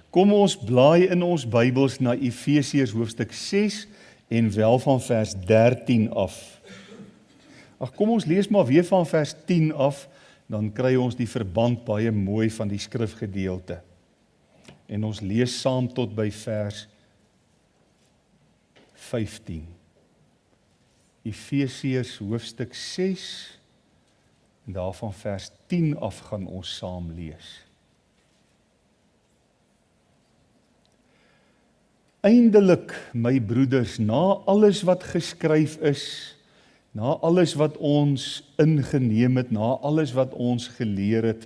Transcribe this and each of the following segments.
Kom ons blaai in ons Bybels na Efesiërs hoofstuk 6 en wel van vers 13 af. Ag, kom ons lees maar weer van vers 10 af, dan kry ons die verband baie mooi van die skrifgedeelte. En ons lees saam tot by vers 15. Efesiërs hoofstuk 6 en daarvan vers 10 af gaan ons saam lees. Eindelik, my broeders, na alles wat geskryf is, na alles wat ons ingeneem het, na alles wat ons geleer het,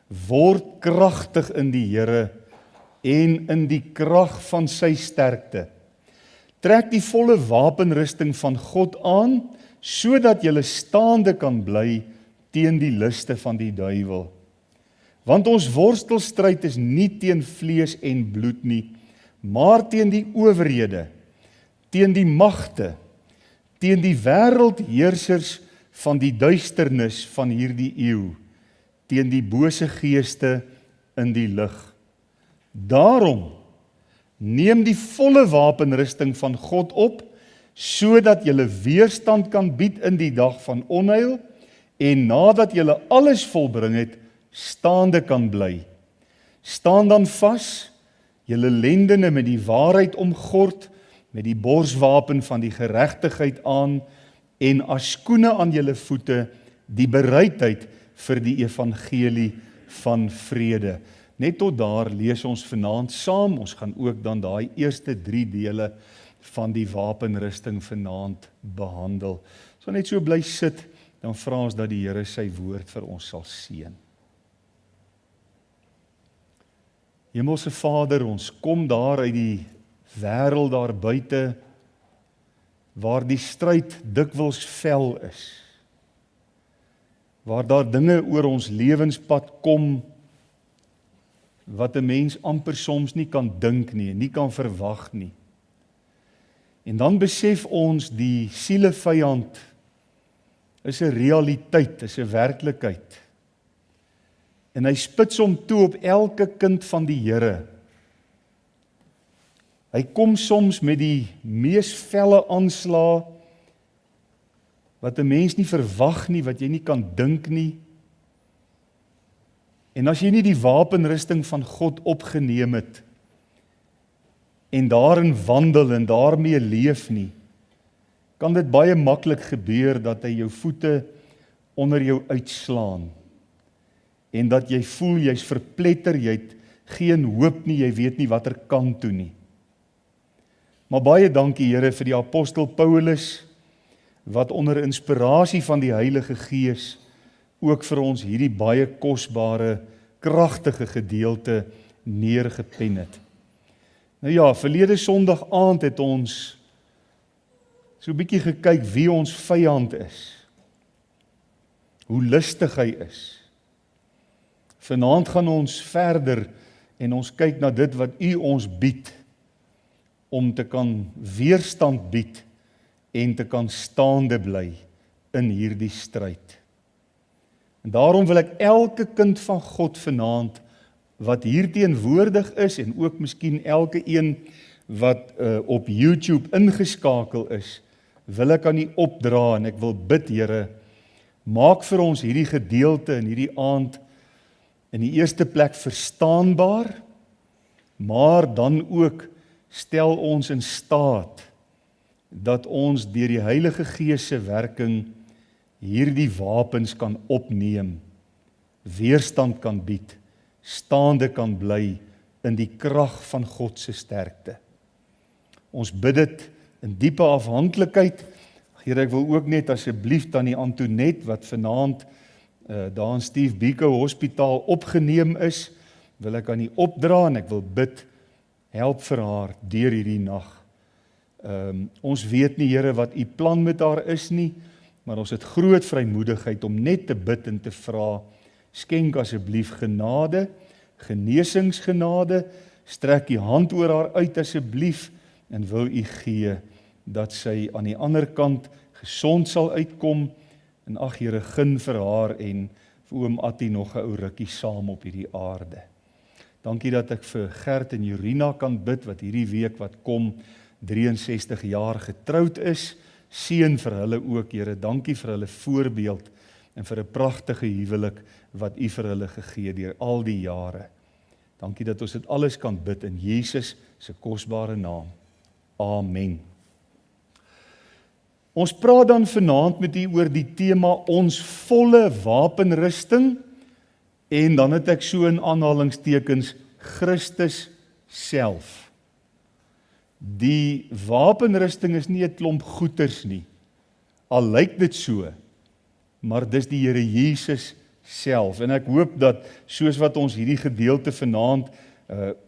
word kragtig in die Here en in die krag van sy sterkte. Trek die volle wapenrusting van God aan, sodat julle staande kan bly teen die liste van die duiwel. Want ons worstelstryd is nie teen vlees en bloed nie, maar teen die owerhede, teen die magte, teen die wêreldheersers van die duisternis van hierdie eeu, teen die bose geeste in die lig. Daarom, neem die volle wapenrusting van God op, sodat julle weerstand kan bied in die dag van onheil, en nadat julle alles volbring het, staande kan bly. Staan dan vas, julle lendene met die waarheid omgord, met die borswapen van die geregtigheid aan, en as skoene aan julle voete, die bereidheid vir die evangelie van vrede. Net tot daar lees ons vanaand saam, ons gaan ook dan daai eerste 3 dele van die wapenrusting vanaand behandel. So net so bly sit, dan vra ons dat die Here sy woord vir ons sal seën. Hemelse Vader, ons kom daar uit die wêreld daar buite, waar die stryd dikwels vel is, waar daar dinge oor ons lewenspad kom, wat 'n mens amper soms nie kan dink nie, nie kan verwag nie. En dan besef ons die sielevyand is 'n realiteit, is 'n werklikheid. En hy spits hom toe op elke kind van die Here. Hy kom soms met die mees felle aanslae, wat 'n mens nie verwag nie, wat jy nie kan dink nie. En as jy nie die wapenrusting van God opgeneem het, en daarin wandel en daarmee leef nie, kan dit baie maklik gebeur dat hy jou voete onder jou uitslaan, en dat jy voel jy's verpletter, jy het geen hoop nie, jy weet nie watter kant toe nie. Maar baie dankie Here vir die apostel Paulus, wat onder inspirasie van die Heilige Gees ook vir ons hierdie baie kosbare, kragtige gedeelte neergepen het. Nou ja, verlede Sondag aand het ons so 'n bietjie gekyk wie ons vyand is, hoe listig hy is. Vanaand gaan ons verder en ons kyk na dit wat U ons bied, om te kan weerstand bied en te kan staande bly in hierdie stryd. En daarom wil ek elke kind van God vanaand, wat hier teenwoordig is, en ook miskien elke een wat op YouTube ingeskakel is, wil ek aan U opdra, en ek wil bid, Here, maak vir ons hierdie gedeelte in hierdie aand in die eerste plek verstaanbaar, maar dan ook stel ons in staat dat ons deur die Heilige Gees se werking hierdie wapens kan opneem, weerstand kan bied, staande kan bly in die krag van God se sterkte. Ons bid dit in diepe afhanklikheid. Here, ek wil ook net asseblief tannie Antoinette, wat vanaand daar in Steve Biko Hospitaal opgeneem is, wil ek aan U opdra, en ek wil bid, help vir haar deur hierdie nag. Ons weet nie, Here, wat U plan met haar is nie, maar ons het groot vrymoedigheid om net te bid en te vra, skenk asseblief genade, genesingsgenade, strek U hand oor haar uit asseblief, en wil U gee, dat sy aan die ander kant gesond sal uitkom, en ag Here, gun vir haar en vir oom Attie nog 'n ou rukkie saam op hierdie aarde. Dankie dat ek vir Gert en Jorina kan bid, wat hierdie week wat kom, 63 jaar getroud is. Seën vir hulle ook, Here. Dankie vir hulle voorbeeld en vir 'n pragtige huwelik wat U vir hulle gegee deur al die jare. Dankie dat ons dit alles kan bid in Jesus se kosbare naam. Amen. Ons praat dan vanaand met U oor die tema ons volle wapenrusting en dan het ek so in aanhalingstekens Christus self. Die wapenrusting is nie 'n klomp goeters nie, al lyk dit so, maar dis die Here Jesus self. En ek hoop dat soos wat ons hierdie gedeelte vanaand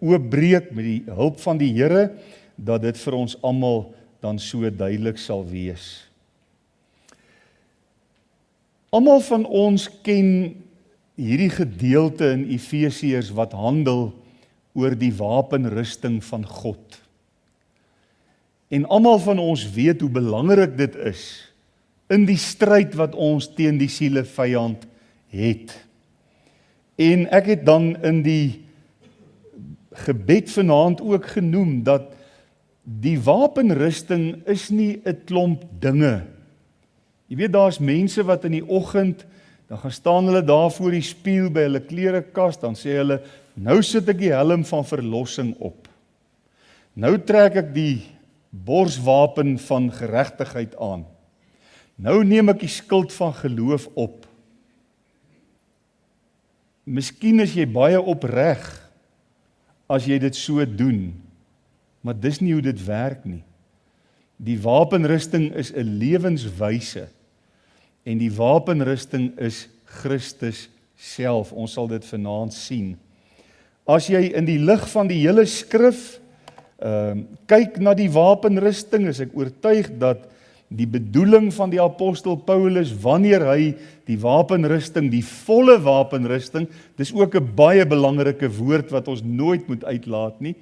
oopbreek met die hulp van die Here, dat dit vir ons almal dan so duidelik sal wees. Almal van ons ken hierdie gedeelte in Efesiërs wat handel oor die wapenrusting van God. En almal van ons weet hoe belangrik dit is in die stryd wat ons teen die sielevyand het. En ek het dan in die gebed vanaand ook genoem dat die wapenrusting is nie 'n klomp dinge. Jy weet, daar's mense wat in die oggend, dan gaan staan hulle daar voor die spieël by hulle klerekas, dan sê hulle, nou sit ek die helm van verlossing op. Nou trek ek die borswapen van geregtigheid aan. Nou neem ek die skild van geloof op. Miskien is jy baie opreg as jy dit so doen, maar dis nie hoe dit werk nie. Die wapenrusting is 'n lewenswyse en die wapenrusting is Christus self. Ons sal dit vanaand sien. As jy in die lig van die hele skrif kyk na die wapenrusting, is ek oortuig dat die bedoeling van die apostel Paulus, wanneer hy die wapenrusting, die volle wapenrusting, dis ook 'n baie belangrike woord wat ons nooit moet uitlaat nie,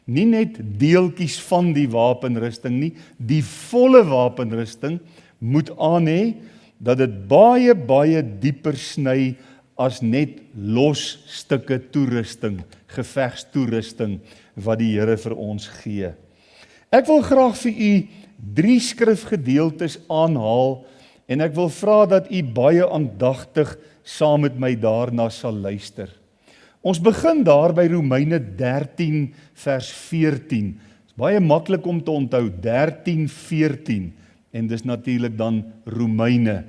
nie net deeltjies van die wapenrusting nie, die volle wapenrusting moet aan hê, dat dit baie, baie dieper sny as net los stukke toerusting, gevegstoerusting, wat die Here vir ons gee. Ek wil graag vir u 3 skrifgedeeltes aanhaal, en ek wil vra dat u baie aandagtig saam met my daarna sal luister. Ons begin daar by Romeine 13 vers 14. Dit is baie maklik om te onthou, 13:14, en dis natuurlik dan Romeine.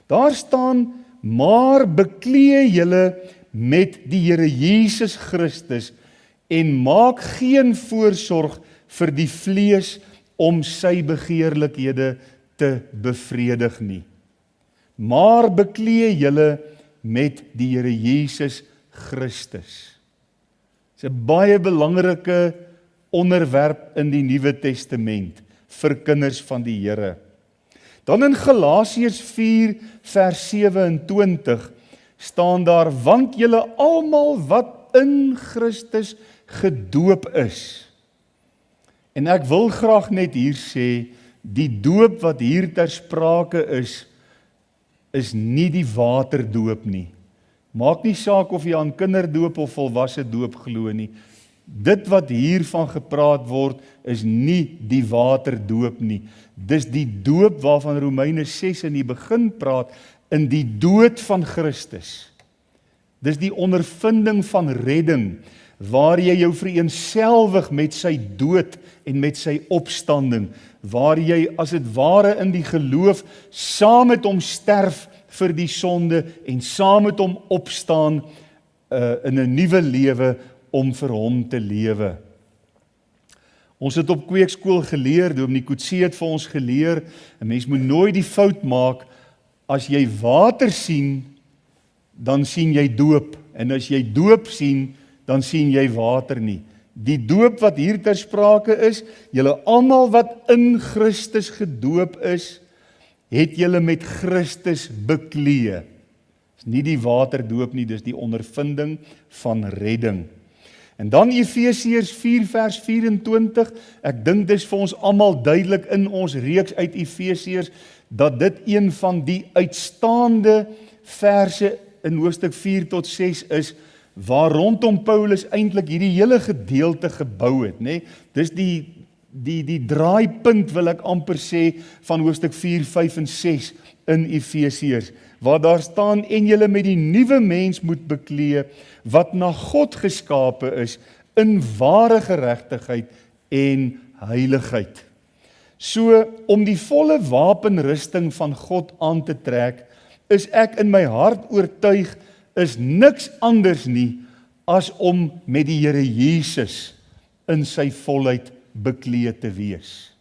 Daar staan, maar beklee julle met die Here Jesus Christus en maak geen voorsorg vir die vlees om sy begeerlikhede te bevredig nie. Maar beklee julle met die Here Jesus Christus. Dit is 'n baie belangrike onderwerp in die Nuwe Testament vir kinders van die Here. Dan in Galasiërs 4 vers 27 staan daar, want julle almal wat in Christus gedoop is. En ek wil graag net hier sê, die doop wat hier ter sprake is nie die waterdoop nie. Maak nie saak of jy aan kinderdoop of volwasse doop glo nie. Dit wat hiervan gepraat word, is nie die waterdoop nie. Dis die doop waarvan Romeine 6 in die begin praat, in die dood van Christus. Dis die ondervinding van redding, waar jy jou vereenselwig met sy dood en met sy opstanding, waar jy as dit ware in die geloof saam met hom sterf vir die sonde en saam met hom opstaan in 'n nuwe lewe om vir hom te lewe. Ons het op kweekskool geleer, Dominee Coetzee het vir ons geleer, 'n mens moet nooit die fout maak, as jy water sien, dan sien jy doop, en as jy doop sien, dan sien jy water nie. Die doop wat hier ter sprake is, julle almal wat in Christus gedoop is, het julle met Christus beklee. Dis nie die waterdoop nie, dis die ondervinding van redding. En dan Efesiërs 4 vers 24, ek dink dis vir ons almal duidelik in ons reeks uit Efesiërs, dat dit een van die uitstaande verse in hoofstuk 4 tot 6 is, waar rondom Paulus eintlik hierdie hele gedeelte gebou het, nê? Dis die draaipunt wil ek amper sê van hoofstuk 4, 5 en 6 in Efesiërs, waar daar staan en julle met die nuwe mens moet beklee wat na God geskape is in ware geregtigheid en heiligheid. So om die volle wapenrusting van God aan te trek, is ek in my hart oortuig is niks anders nie as om met die Here Jesus in sy volheid bekleed te wees.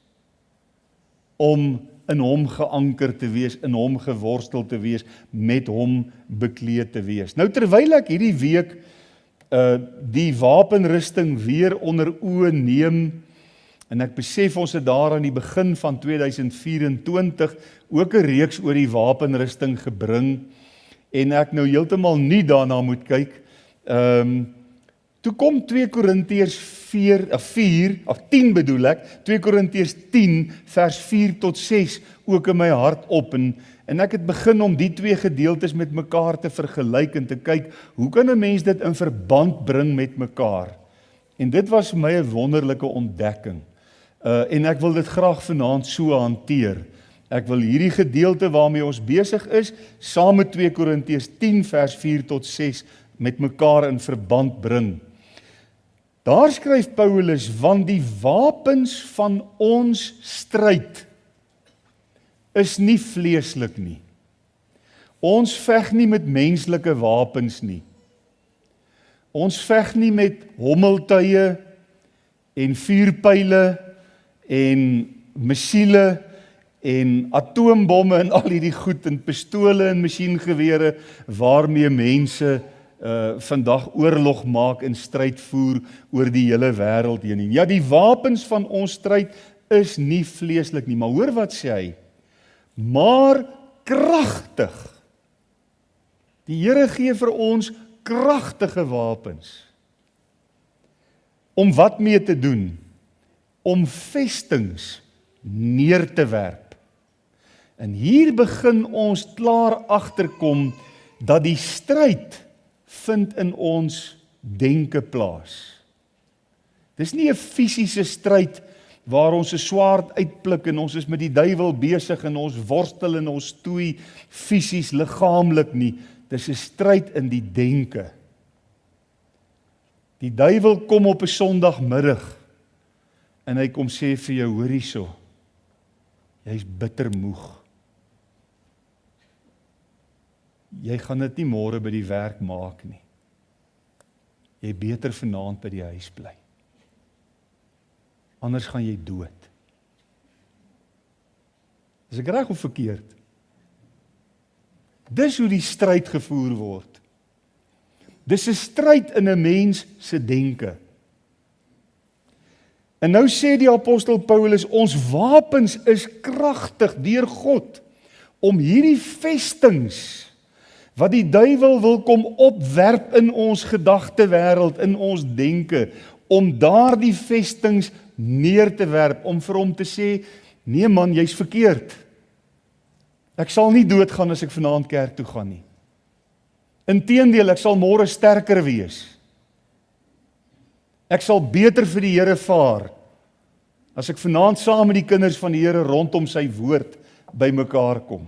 Om in hom geanker te wees, in hom geworstel te wees, met hom bekleed te wees. Nou terwyl ek hierdie week die wapenrusting weer onder oë neem, en ek besef ons het daar aan die begin van 2024 ook 'n reeks oor die wapenrusting gebring, en ek nou heeltemal nie daarna moet kyk. Toe kom 2 Korintiërs 10 bedoel ek, 2 Korintiërs 10 vers 4 tot 6 ook in my hart op, en ek het begin om die twee gedeeltes met mekaar te vergelyk en te kyk, hoe kan 'n mens dit in verband bring met mekaar? En dit was vir my 'n wonderlike ontdekking. En ek wil dit graag vanaand so hanteer. Ek wil hierdie gedeelte waarmee ons besig is, saam met 2 Korintiërs 10 vers 4 tot 6 met mekaar in verband bring. Daar skryf Paulus, want die wapens van ons stryd is nie vleeslik nie. Ons veg nie met menslike wapens nie. Ons veg nie met hommeltuie en vuurpyle en missiele en atoombomme en al hierdie goed en pistole en masjiengewere waarmee mense vandag oorlog maak en stryd voer oor die hele wêreld heen. Ja, die wapens van ons stryd is nie vleeslik nie, maar hoor wat sê hy? Maar kragtig. Die Here gee vir ons kragtige wapens. Om wat mee te doen? Om vestings neer te werp. En hier begin ons klaar agterkom dat die stryd vind in ons denke plaas. Dis nie 'n fisiese stryd waar ons 'n swaard uitpluk en ons is met die duiwel besig en ons worstel en ons stoei fisies, liggaamlik nie. Dis 'n stryd in die denke. Die duiwel kom op 'n Sondagmiddag en hy kom sê vir jou, hoor hierso, jy's bitter moeg. Jy gaan dit nie môre by die werk maak nie. Jy beter vanaand by die huis bly. Anders gaan jy dood. Is ek reg of verkeerd? Dis hoe die stryd gevoer word. Dis 'n stryd in 'n mens se denke. En nou sê die apostel Paulus, ons wapens is kragtig deur God om hierdie vestings wat die duiwel wil kom opwerp in ons gedagtewêreld, in ons denke, om daardie vestings neer te werp, om vir hom te sê, nee man, jy's verkeerd. Ek sal nie doodgaan as ek vanaand kerk toe gaan nie. Inteendeel, ek sal môre sterker wees. Ek sal beter vir die Here vaar, as ek vanaand saam met die kinders van die Here rondom sy woord bymekaar kom.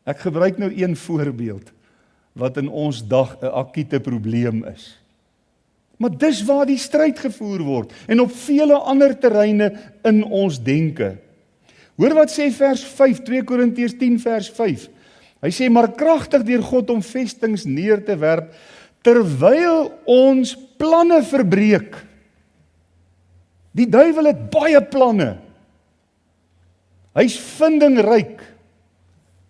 Ek gebruik nou een voorbeeld, wat in ons dag 'n akute probleem is. Maar dis waar die stryd gevoer word, en op vele ander terreine in ons denke. Hoor wat sê vers 5, 2 Korintiërs 10 vers 5. Hy sê, maar kragtig deur God om vestings neer te werp, terwyl ons planne verbreek. Die duiwel het baie planne. Hy's vindingryk,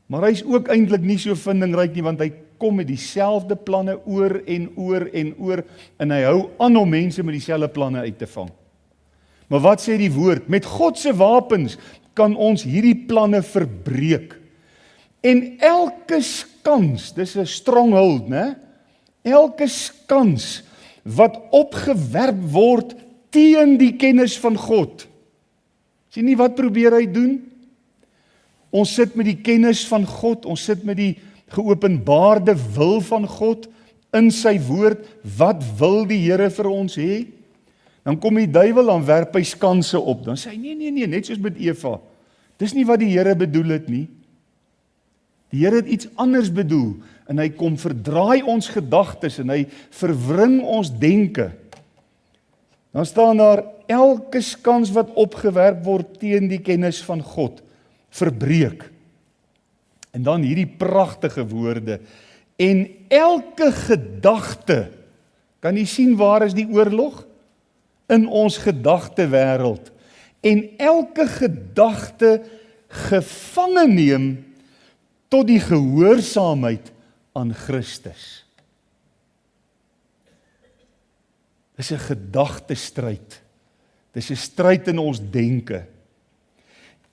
maar hy's ook eintlik nie so vindingryk nie, want hy kom met dieselfde planne oor en oor en oor, en hy hou aan om mense met dieselfde planne uit te vang. Maar wat sê die woord? Met God se wapens kan ons hierdie planne verbreek. En elke skans, dis 'n stronghold, né? Elke skans wat opgewerp word teen die kennis van God. Sien nie wat probeer hy doen? Ons sit met die kennis van God, ons sit met die geopenbaarde wil van God in sy woord, wat wil die Here vir ons hê? Dan kom die duiwel, dan werp hy skanse op, dan sê hy, nee, net soos met Eva, dis nie wat die Here bedoel het nie. Die Here het iets anders bedoel, en hy kom verdraai ons gedagtes, en hy verwring ons denke. Dan staan daar, elke skans wat opgewerp word teen die kennis van God, verbreek. En dan hierdie pragtige woorde, en elke gedagte, kan jy sien waar is die oorlog? In ons gedagtewêreld, en elke gedagte gevange neem tot die gehoorsaamheid aan Christus. Dis 'n gedagtestryd. Dis 'n stryd in ons denke.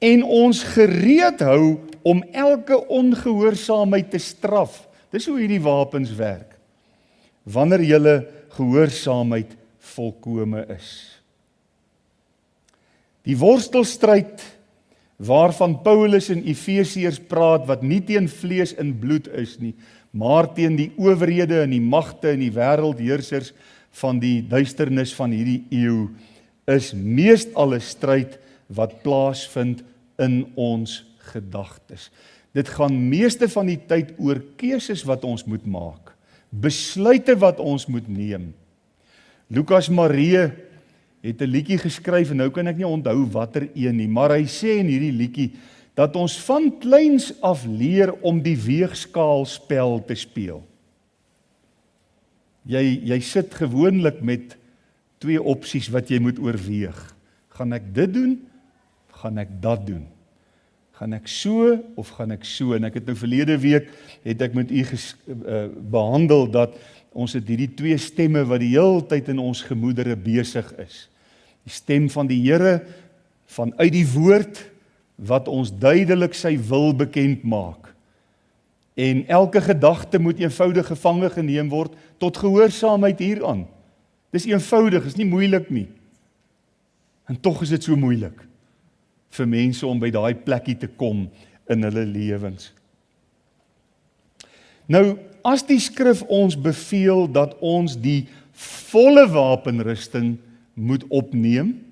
En ons gereed hou om elke ongehoorsaamheid te straf. Dis hoe hierdie wapens werk. Wanneer julle gehoorsaamheid volkome is. Die worstelstryd waarvan Paulus in Efesiërs praat, wat nie teen vlees en bloed is nie, maar teen die owerhede en die magte en die wêreldheersers van die duisternis van hierdie eeu, is meestal 'n stryd wat plaasvind in ons gedagtes. Dit gaan meeste van die tyd oor keuses wat ons moet maak, besluite wat ons moet neem. Lukas Maree het 'n liedjie geskryf, en nou kan ek nie onthou watter een nie, maar hy sê in hierdie liedjie, dat ons van kleins af leer om die weegskaalspel te speel. Jy sit gewoonlik met 2 opsies wat jy moet oorweeg. Gaan ek dit doen? Gaan ek dat doen? Gaan ek so of gaan ek so? En ek het nou verlede week, het ek met u behandel dat ons het hierdie 2 stemme wat die hele tyd in ons gemoedere besig is. Die stem van die Here, vanuit die woord, wat ons duidelik sy wil bekend maak. En elke gedagte moet eenvoudig gevange geneem word tot gehoorsaamheid hieraan. Dis eenvoudig, is nie moeilik nie. En tog is dit so moeilik vir mense om by daai plekkie te kom in hulle lewens. Nou, as die skrif ons beveel dat ons die volle wapenrusting moet opneem,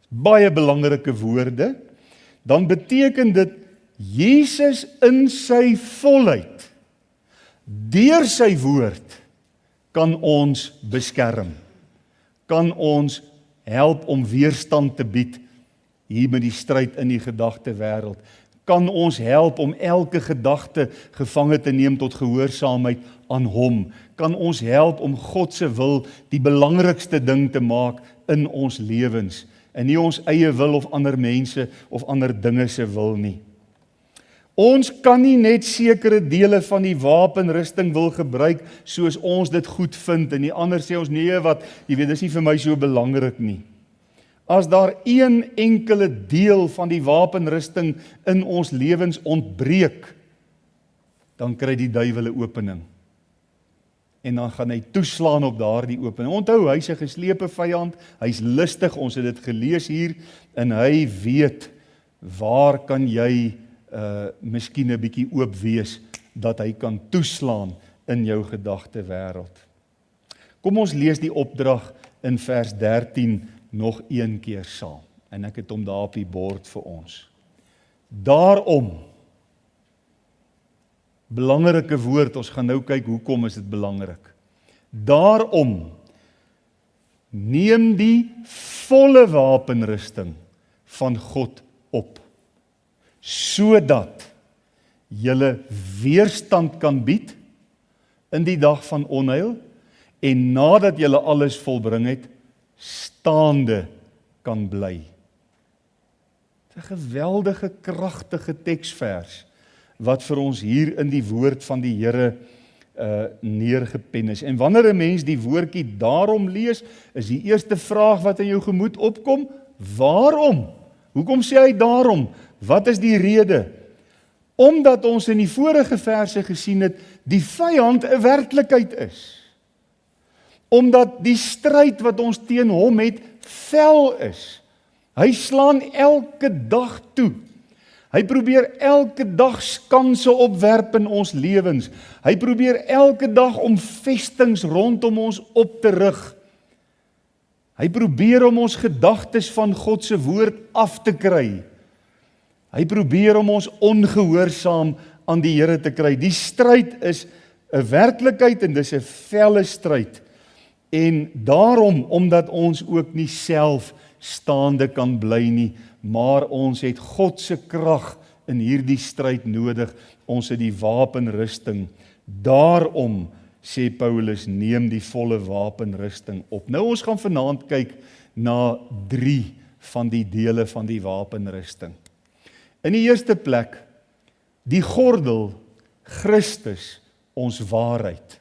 baie belangrike woorde, dan beteken dit Jesus in sy volheid, deur sy woord, kan ons beskerm, kan ons help om weerstand te bied hier met die stryd in die gedagtewêreld, kan ons help om elke gedagte gevange te neem tot gehoorsaamheid aan hom, kan ons help om God se wil die belangrikste ding te maak in ons lewens, en nie ons eie wil of ander mense of ander dinge se wil nie. Ons kan nie net sekere dele van die wapenrusting wil gebruik soos ons dit goed vind, en die ander sê ons nee, wat, jy weet, dis nie vir my so belangrik nie. As daar een enkele deel van die wapenrusting in ons lewens ontbreek, dan kry die duiwel 'n opening. En dan gaan hy toeslaan op daardie opening. Onthou, hy's 'n geslepe vyand, hy's listig, ons het dit gelees hier, en hy weet, waar kan jy miskien 'n bietjie oop wees, dat hy kan toeslaan in jou gedagtewêreld. Kom ons lees die opdrag in vers 13 nog een keer saam, en ek het hom daar op die bord vir ons. Daarom, belangrike woord, ons gaan nou kyk hoekom is dit belangrik. Daarom, neem die volle wapenrusting van God op, sodat julle weerstand kan bied in die dag van onheil, en nadat julle alles volbring het, staande kan bly. Dit is 'n geweldige, kragtige teksvers, wat vir ons hier in die woord van die Here neergepen is. En wanneer 'n mens die woordjie daarom lees, is die eerste vraag wat in jou gemoed opkom, waarom? Hoekom sê hy daarom? Wat is die rede? Omdat ons in die vorige verse gesien het, die vyand 'n werklikheid is. Omdat die stryd wat ons teen hom het, vel is. Hy slaan elke dag toe. Hy probeer elke dag skanse opwerp in ons lewens. Hy probeer elke dag om vestings rondom ons op te rig. Hy probeer om ons gedagtes van God se woord af te kry. Hy probeer om ons ongehoorsaam aan die Here te kry. Die stryd is 'n werklikheid en dis 'n felle stryd. En daarom, omdat ons ook nie self staande kan bly nie, maar ons het God se krag in hierdie stryd nodig. Ons het die wapenrusting. Daarom, sê Paulus, neem die volle wapenrusting op. Nou ons gaan vanaand kyk na 3 van die dele van die wapenrusting. In die eerste plek, die gordel, Christus, ons waarheid.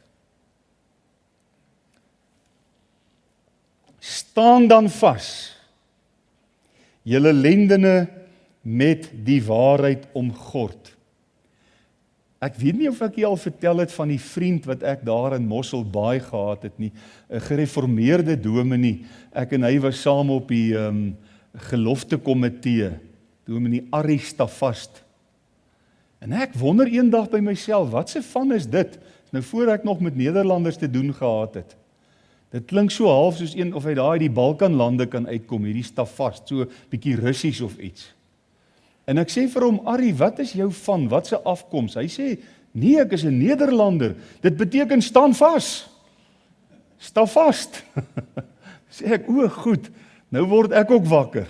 Staan dan vas, julle lendene met die waarheid omgord. Ek weet nie of ek jy al vertel het van die vriend wat ek daar in Mosselbaai gehad het nie, 'n gereformeerde dominee. Ek en hy was saam op die gelofte komitee, dominee Arie Stavast. En ek wonder eendag by myself, wat se van is dit? Nou voor ek nog met Nederlanders te doen gehad het. Dit klink so half soos een of hy daar uit die Balkanlande kan uitkom, hierdie Stavast, so bietjie Russies of iets. En ek sê vir hom, Arie, wat is jou van? Wat se afkoms? Hy sê, nee, ek is 'n Nederlander. Dit beteken staan vas. Sta vast. Sê ek, o, goed. Nou word ek ook wakker.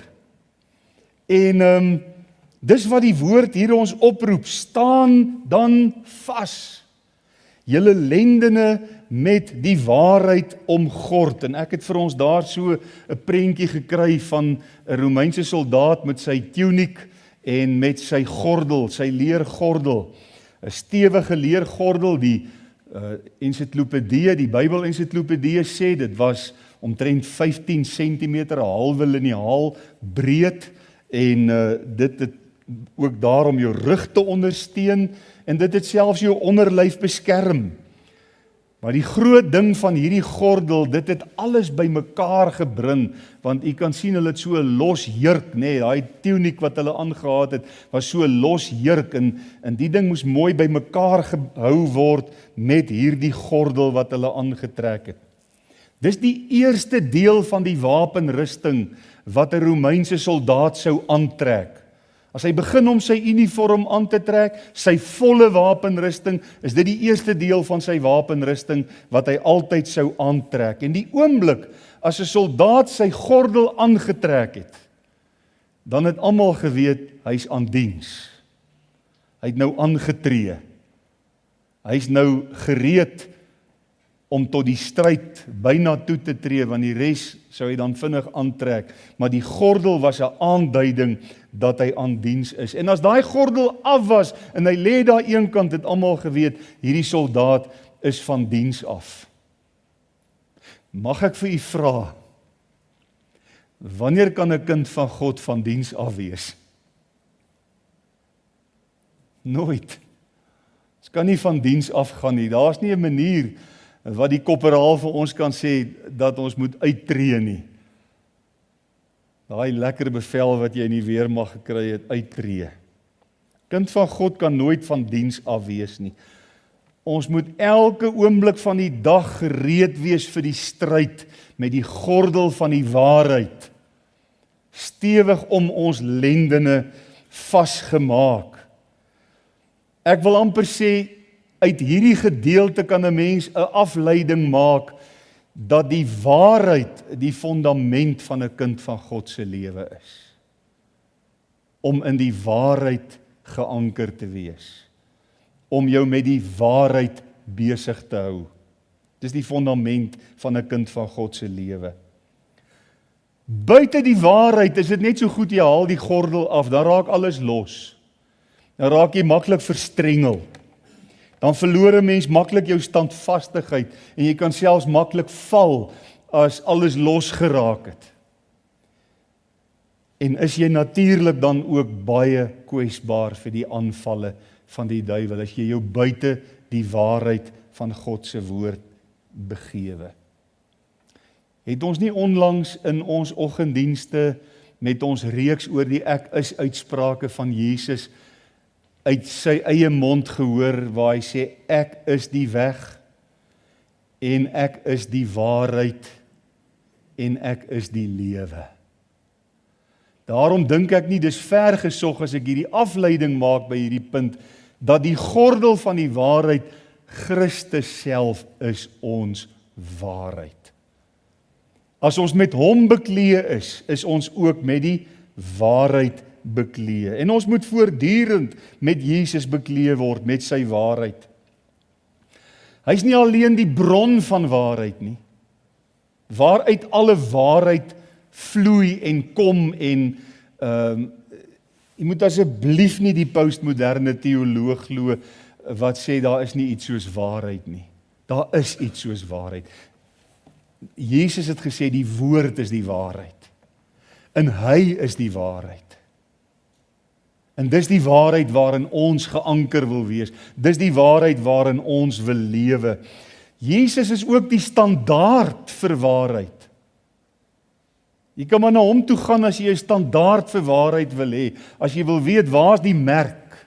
En dis wat die woord hier ons oproep. Staan dan vas. Julle lendene met die waarheid omgord. En ek het vir ons daar so 'n prentjie gekry van 'n Romeinse soldaat met sy tuniek en met sy gordel, sy leergordel, 'n stewige leergordel. Die ensiklopedie, die Bybel-ensiklopedie sê dit was omtrent 15 cm, 'n halwe liniaal breed, en dit het ook daar om jou rug te ondersteun, en dit het selfs jou onderlyf beskerm. Maar die groot ding van hierdie gordel, dit het alles bymekaar gebring, want u kan sien hulle het so 'n los jurk, nê, daai tuniek wat hulle aangehad het, was so 'n los jurk, en die ding moes mooi bymekaar gehou word met hierdie gordel wat hulle aangetrek het. Dis die eerste deel van die wapenrusting wat 'n Romeinse soldaat sou aantrek. As hy begin om sy uniform aan te trek, sy volle wapenrusting, is dit die eerste deel van sy wapenrusting wat hy altyd sou aantrek. En die oomblik, as 'n soldaat sy gordel aangetrek het, dan het almal geweet, hy's aan diens. Hy het nou aangetree. Hy's nou gereed om tot die stryd byna toe te tree, want die res sou hy dan vinnig aantrek. Maar die gordel was 'n aanduiding dat hy aan diens is. En as daai gordel af was, en hy lê daar eenkant, het almal geweet, hierdie soldaat is van diens af. Mag ek vir u vra, wanneer kan 'n kind van God van diens af wees? Nooit. Ons kan nie van diens afgaan nie. Daar's nie 'n manier wat die korporaal vir ons kan sê, dat ons moet uittreë nie. Daai lekker bevel wat jy in die weermag gekry het, uittreë. Kind van God kan nooit van diens af wees nie. Ons moet elke oomblik van die dag gereed wees vir die stryd, met die gordel van die waarheid, stewig om ons lendene vasgemaak. Ek wil amper sê, uit hierdie gedeelte kan 'n mens 'n afleiding maak, dat die waarheid die fondament van 'n kind van God se lewe is. Om in die waarheid geanker te wees. Om jou met die waarheid besig te hou. Dis die fondament van 'n kind van God se lewe. Buite die waarheid is dit net so goed jy haal die gordel af, dan raak alles los. Dan raak jy maklik verstrengel. Dan verloor 'n mens maklik jou standvastigheid en jy kan selfs maklik val as alles losgeraak het. En is jy natuurlik dan ook baie kwesbaar vir die aanvalle van die duiwel as jy jou buite die waarheid van God se woord begewe. Het ons nie onlangs in ons oggenddienste met ons reeks oor die ek is uitsprake van Jesus uit sy eie mond gehoor, waar hy sê, ek is die weg, en ek is die waarheid, en ek is die lewe. Daarom dink ek nie, dis ver gesog as ek hierdie afleiding maak by hierdie punt, dat die gordel van die waarheid, Christus self is ons waarheid. As ons met hom bekleë is ons ook met die waarheid bekleë. En ons moet voortdurend met Jesus bekleë word, met sy waarheid. Hy is nie alleen die bron van waarheid nie, waaruit alle waarheid vloei en kom en jy moet asseblief nie die postmoderne teoloog glo wat sê daar is nie iets soos waarheid nie. Daar is iets soos waarheid. Jesus het gesê die woord is die waarheid. En hy is die waarheid. En dis die waarheid waarin ons geanker wil wees. Dis die waarheid waarin ons wil lewe. Jesus is ook die standaard vir waarheid. Jy kan maar na hom toe gaan as jy 'n standaard vir waarheid wil hê. As jy wil weet waar is die merk.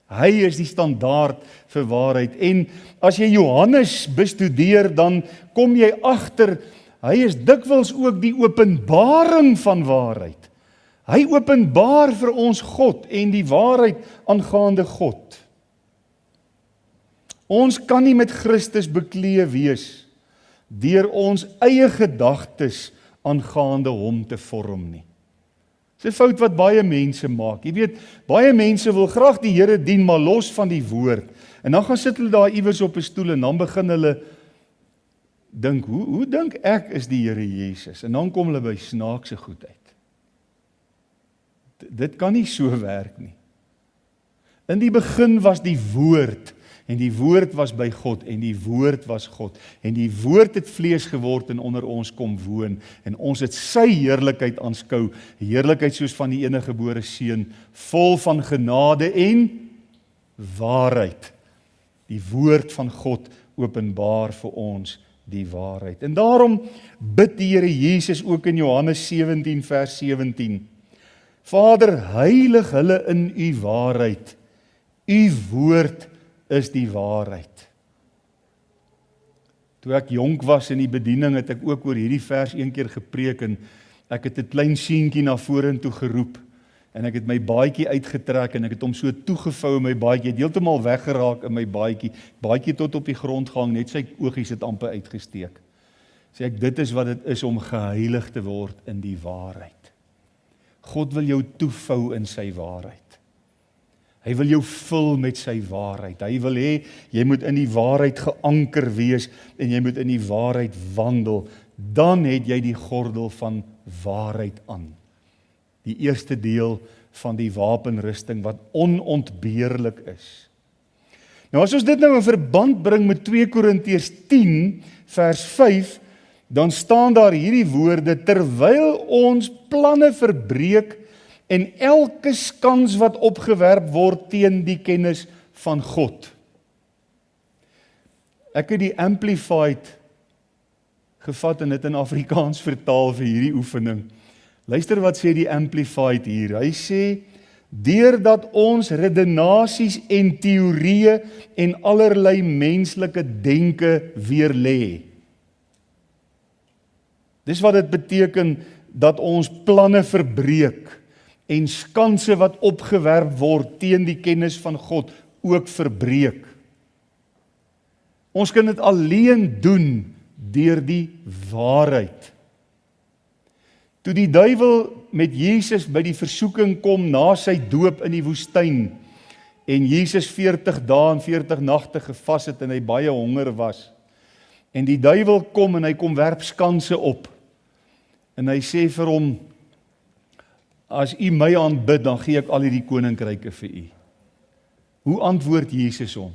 Hy is die standaard vir waarheid. En as jy Johannes bestudeer, dan kom jy agter, hy is dikwels ook die openbaring van waarheid. Hy openbaar vir ons God en die waarheid aangaande God. Ons kan nie met Christus bekleë wees deur ons eie gedagtes aangaande hom te vorm nie. Dis 'n fout wat baie mense maak. Jy weet, baie mense wil graag die Here dien, maar los van die woord. En dan gaan sit hulle daar iewers op 'n stoel en dan begin hulle dink, hoe dink ek is die Here Jesus? En dan kom hulle by snaakse goed uit. Dit kan nie so werk nie. In die begin was die woord, en die woord was by God, en die woord was God, en die woord het vlees geword en onder ons kom woon, en ons het sy heerlikheid aanskou, heerlikheid soos van die enige gebore seun, vol van genade en waarheid. Die woord van God openbaar vir ons die waarheid. En daarom bid die Here Jesus ook in Johannes 17 vers 17, Vader, heilig hulle in u waarheid, u woord is die waarheid. Toe ek jonk was in die bediening, het ek ook oor hierdie vers een keer gepreek en ek het 'n klein seentjie na vorentoe geroep en ek het my baadjie uitgetrek en ek het hom so toegevou in my baadjie, het heeltemal weggeraak in my baadjie tot op die grond gehang, net sy oogies het amper uitgesteek. Sê ek, dit is wat dit is om geheilig te word in die waarheid. God wil jou toevou in sy waarheid. Hy wil jou vul met sy waarheid. Hy wil hê, jy moet in die waarheid geanker wees en jy moet in die waarheid wandel. Dan het jy die gordel van waarheid aan. Die eerste deel van die wapenrusting wat onontbeerlik is. Nou as ons dit nou in verband bring met 2 Korintiërs 10 vers 5, dan staan daar hierdie woorde, terwyl ons planne verbreek en elke skans wat opgewerp word teen die kennis van God. Ek het die Amplified gevat en dit in Afrikaans vertaal vir hierdie oefening. Luister wat sê die Amplified hier. Hy sê, deurdat ons redenasies en teorieë en allerlei menslike denke weer lê. Dis wat dit beteken dat ons planne verbreek en skanse wat opgewerp word teen die kennis van God ook verbreek. Ons kan dit alleen doen deur die waarheid. Toe die duiwel met Jesus by die versoeking kom na sy doop in die woestyn en Jesus 40 dae en 40 nagte gevas het en hy baie honger was en die duiwel kom en hy kom werp skanse op en hy sê vir hom, as u my aanbid, dan gee ek al hierdie koninkryke vir u. Hoe antwoord Jesus hom?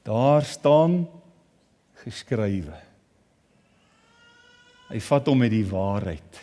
Daar staan geskrywe. Hy vat hom met die waarheid.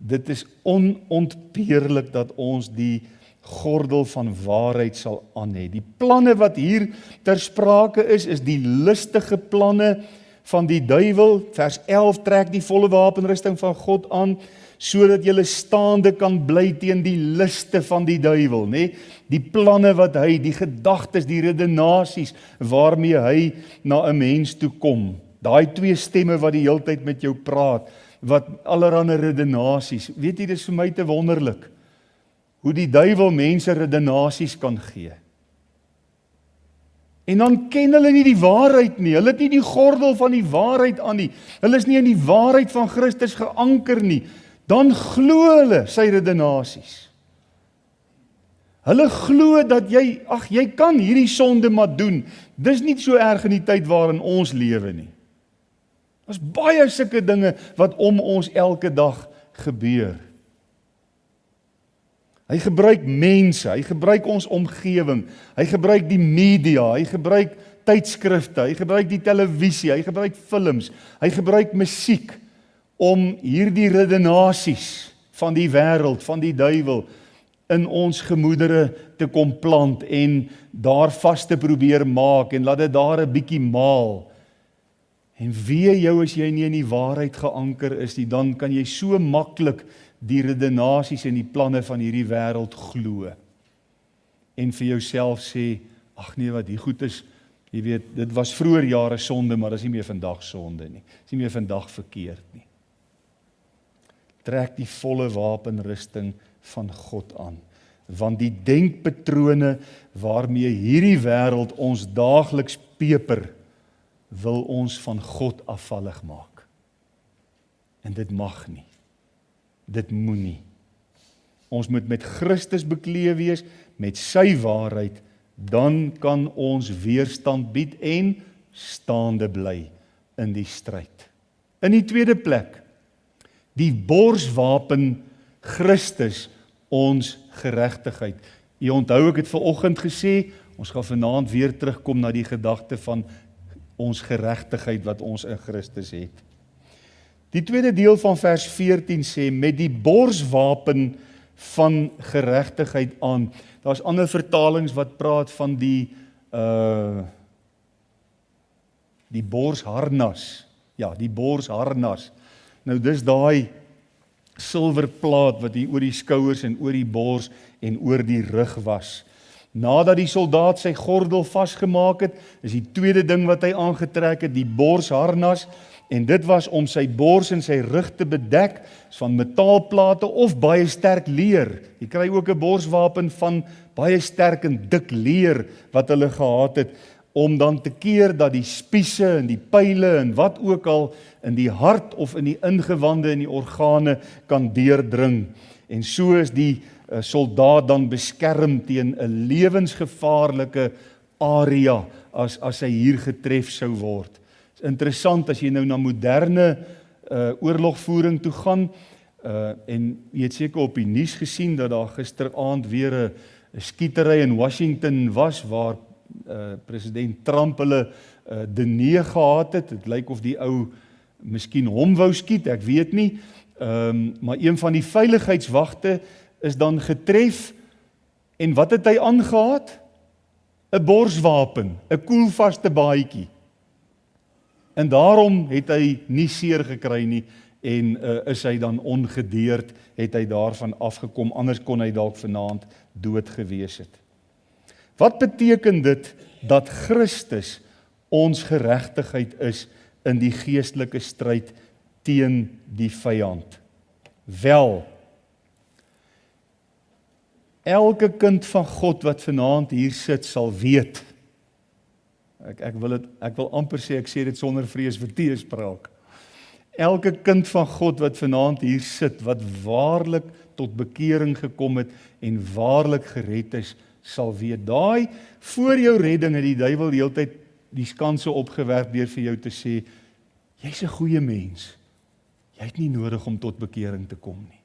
Dit is onontbeerlik dat ons die gordel van waarheid sal aan hê. Die planne wat hier ter sprake is die listige planne van die duiwel. Vers 11, trek die volle wapenrusting van God aan, sodat jy staande kan bly teen die liste van die duiwel, nê? Die planne wat hy, die gedagtes, die redenasies waarmee hy na 'n mens toe kom. Daai twee stemme wat die heeltyd met jou praat, wat allerhande redenasies. Weet jy, dis vir my te wonderlik hoe die duiwel mense redenasies kan gee. En dan ken hulle nie die waarheid nie. Hulle het nie die gordel van die waarheid aan nie. Hulle is nie in die waarheid van Christus geanker nie. Dan glo hulle sy redenasies. Hulle glo dat jy kan hierdie sonde maar doen. Dis nie so erg in die tyd waarin ons lewe nie. Daar's baie sulke dinge wat om ons elke dag gebeur. Hy gebruik mense, hy gebruik ons omgewing, hy gebruik die media, hy gebruik tydskrifte, hy gebruik die televisie, hy gebruik films, hy gebruik musiek om hierdie redenasies van die wêreld, van die duiwel in ons gemoedere te kom plant en daar vas te probeer maak en laat dit daar 'n bietjie maal. En wee jou as jy nie in die waarheid geanker is nie, dan kan jy so maklik die redenasies en die planne van hierdie wêreld glo. En vir jouself sê, ag nee, wat die goed is, jy weet, dit was vroeër jare sonde, maar dis nie meer vandag sonde nie. Dis nie meer vandag verkeerd nie. Trek die volle wapenrusting van God aan, want die denkpatrone waarmee hierdie wêreld ons daagliks peper, wil ons van God afvallig maak. En dit mag nie. Dit moenie. Ons moet met Christus bekleed wees, met sy waarheid, dan kan ons weerstand bied en staande bly in die stryd. In die tweede plek, die borswapen Christus, ons geregtigheid. Jy onthou ek het vanoggend gesê, ons gaan vanaand weer terugkom na die gedagte van ons geregtigheid wat ons in Christus het. Die tweede deel van vers 14 sê, met die borswapen van geregtigheid aan. Daar's ander vertalings wat praat van die borsharnas. Ja, die borsharnas. Nou dis daai silwerplaat wat hier oor die skouers en oor die bors en oor die rug was. Nadat die soldaat sy gordel vasgemaak het, is die tweede ding wat hy aangetrek het, die borsharnas, en dit was om sy bors en sy rug te bedek, van metaalplate of baie sterk leer. Jy kry ook 'n borswapen van baie sterk en dik leer wat hulle gehad het, om dan te keer dat die spiese en die pyle en wat ook al in die hart of in die ingewande en die organe kan deurdring. En so is die soldaat dan beskerm teen 'n lewensgevaarlike area as hy hier getref sou word. Dit is interessant as jy nou na moderne oorlogvoering toe gaan, en jy het seker op die nuus gesien dat daar gisteraand weer 'n skietery in Washington was waar president Trump hulle diner gehad het. Dit lyk of die ou miskien hom wou skiet, ek weet nie, maar een van die veiligheidswagte is dan getref, en wat het hy aangehad? 'n borswapen, 'n koelvaste baadjie. En daarom het hy nie seer gekry nie, en is hy dan ongedeerd, het hy daarvan afgekom, anders kon hy dalk vanaand dood gewees het. Wat beteken dit dat Christus ons geregtigheid is in die geestelike stryd teen die vyand? Wel, elke kind van God wat vanaand hier sit sal weet, ek wil amper sê, ek sê dit sonder vrees vir teespraak, elke kind van God wat vanaand hier sit, wat waarlik tot bekering gekom het en waarlik gered is, sal weet, daai voor jou redding het die duiwel die hele tyd die skanse opgewerp deur vir jou te sê, jy's 'n goeie mens, jy het nie nodig om tot bekering te kom nie.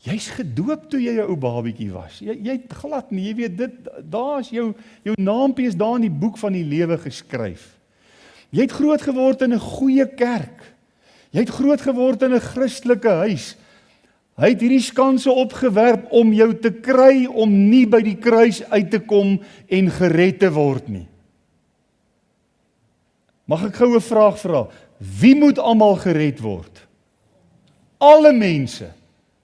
Jy's gedoop toe jy 'n ou babietjie was. Jy het glad nie, jy weet dit, daar is jou naampie is daar in die boek van die lewe geskryf. Jy het groot geword in 'n goeie kerk. Jy het groot geword in 'n Christelike huis. Hy het hierdie skanse opgewerp om jou te kry, om nie by die kruis uit te kom en gered te word nie. Mag ek gou 'n vraag vra? Wie moet almal gered word? Alle mense.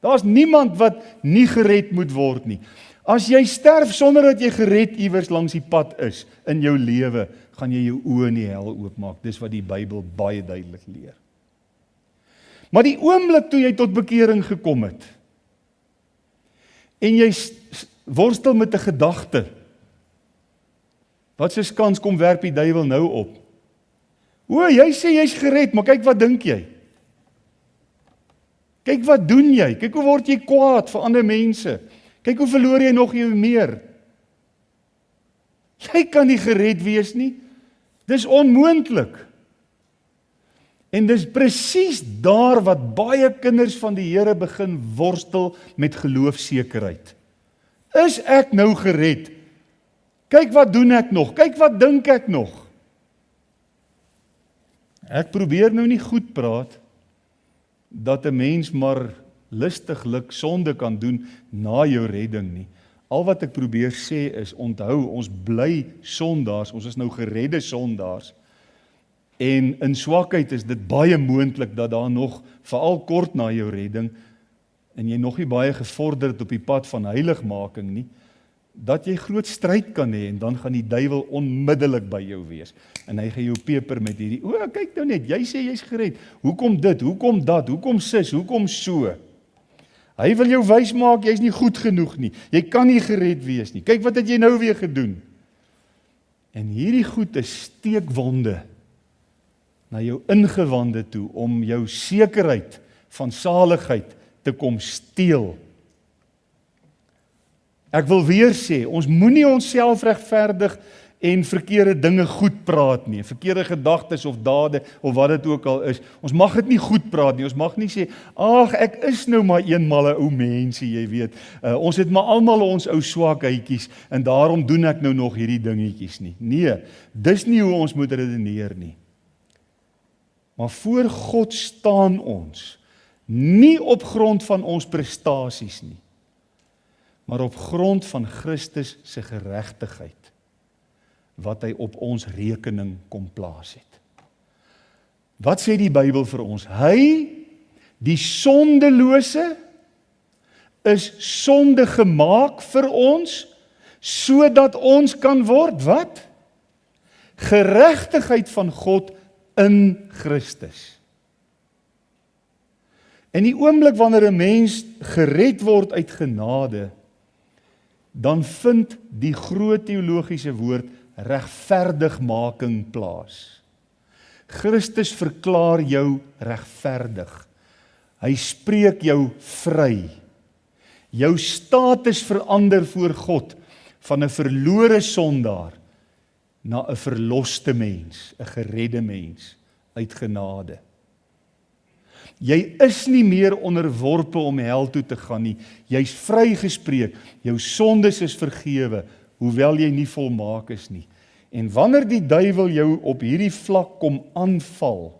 Daar's niemand wat nie gered moet word nie. As jy sterf sonder dat jy gered iewers langs die pad is in jou lewe, gaan jy jou oë in die hel oopmaak. Dis wat die Bybel baie duidelik leer. Maar die oomblik toe jy tot bekering gekom het, en jy worstel met 'n gedagte, wat se kans kom werp die duiwel nou op? O, jy sê jy's gered, maar kyk wat dink jy? Kyk wat doen jy? Kyk hoe word jy kwaad vir ander mense? Kyk hoe verloor jy nog jou meer? Jy kan nie gered wees nie. Dis onmoontlik. En dis presies daar wat baie kinders van die Here begin worstel met geloofsekerheid. Is ek nou gered? Kyk wat doen ek nog? Kyk wat dink ek nog? Ek probeer nou nie goed praat dat 'n mens maar lustiglik sonde kan doen na jou redding nie. Al wat ek probeer sê is, onthou, ons bly sondaars, ons is nou geredde sondaars. En in swakheid is dit baie moontlik dat daar nog, veral kort na jou redding, en jy nog nie baie gevorder het op die pad van heiligmaking nie, dat jy groot stryd kan hê, en dan gaan die duiwel onmiddellik by jou wees. En hy gaan jou peper met hierdie, o, kyk nou net, jy sê jy's gered, hoekom dit, hoekom dat, hoekom sis, hoekom so? Hy wil jou wys maak, jy's nie goed genoeg nie, jy kan nie gered wees nie, kyk wat het jy nou weer gedoen? En hierdie goed is steekwonde na jou ingewande toe, om jou sekerheid van saligheid te kom steel. Ek wil weer sê, ons moenie onsself regverdig en verkeerde dinge goed praat nie, verkeerde gedagtes of dade, of wat dit ook al is. Ons mag dit nie goed praat nie, ons mag nie sê, ag, ek is nou maar eenmal 'n ou mensie, jy weet, ons het maar almal ons ou swakheidjies, en daarom doen ek nou nog hierdie dingetjies nie. Nee, dis nie hoe ons moet redeneer nie. Maar voor God staan ons, nie op grond van ons prestasies nie, maar op grond van Christus se geregtigheid, wat hy op ons rekening kom plaas het. Wat sê die Bybel vir ons? Hy, die sondelose, is sonde gemaak vir ons, sodat ons kan word, wat? Geregtigheid van God in Christus. En die oomblik wanneer 'n mens gered word uit genade, dan vind die groot teologiese woord regverdigmaking plaas. Christus verklaar jou regverdig. Hy spreek jou vry. Jou status verander voor God van 'n verlore sondaar na 'n verloste mens, 'n geredde mens uit genade. Jy is nie meer onderworpe om hel toe te gaan nie. Jy's vrygespreek. Jou sondes is vergewe, hoewel jy nie volmaak is nie. En wanneer die duiwel jou op hierdie vlak kom aanval,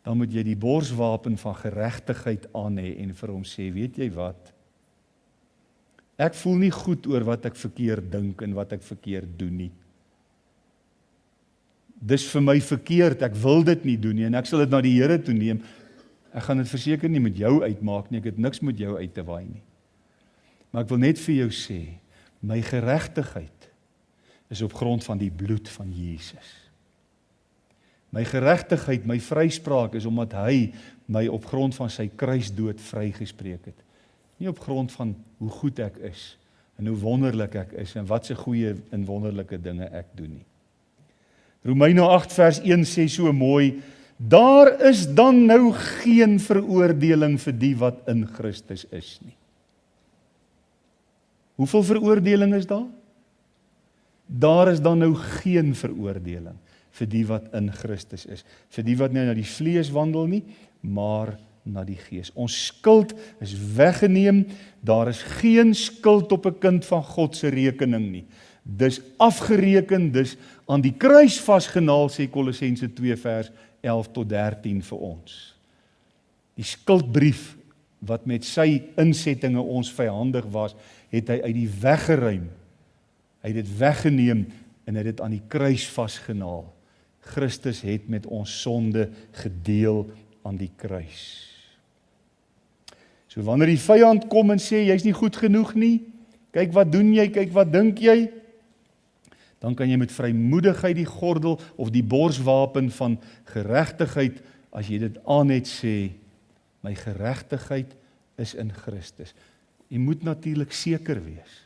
dan moet jy die borswapen van geregtigheid aan hê en vir hom sê, weet jy wat? Ek voel nie goed oor wat ek verkeerd dink en wat ek verkeerd doen nie. Dis vir my verkeerd, ek wil dit nie doen nie, en ek sal dit na die Here toe neem. Ek gaan dit verseker nie met jou uitmaak nie, ek het niks met jou uit te waai nie. Maar ek wil net vir jou sê, my geregtigheid is op grond van die bloed van Jesus. My geregtigheid, my vryspraak is omdat hy my op grond van sy kruisdood vrygespreek het. Nie op grond van hoe goed ek is, en hoe wonderlik ek is, en wat se goeie en wonderlike dinge ek doen nie. Romeine 8 vers 1 sê so mooi, daar is dan nou geen veroordeling vir die wat in Christus is nie. Hoeveel veroordeling is daar? Daar is dan nou geen veroordeling vir die wat in Christus is, vir die wat nou na die vlees wandel nie, maar na die Gees. Ons skuld is weggeneem, daar is geen skuld op 'n kind van God se rekening nie. Dis afgereken, dis aan die kruis vasgenaal, sê Kolossense 2 vers 11 tot 13 vir ons. Die skuldbrief wat met sy insettinge ons vyandig was, het hy uit die weg geruim. Hy het dit weggeneem en hy het dit aan die kruis vasgenaal. Christus het met ons sonde gedeel aan die kruis. So wanneer die vyand kom en sê, jy's nie goed genoeg nie, kyk wat doen jy, kyk wat dink jy, dan kan jy met vrymoedigheid die gordel of die borswapen van geregtigheid, as jy dit aan het sê, my geregtigheid is in Christus. Jy moet natuurlik seker wees.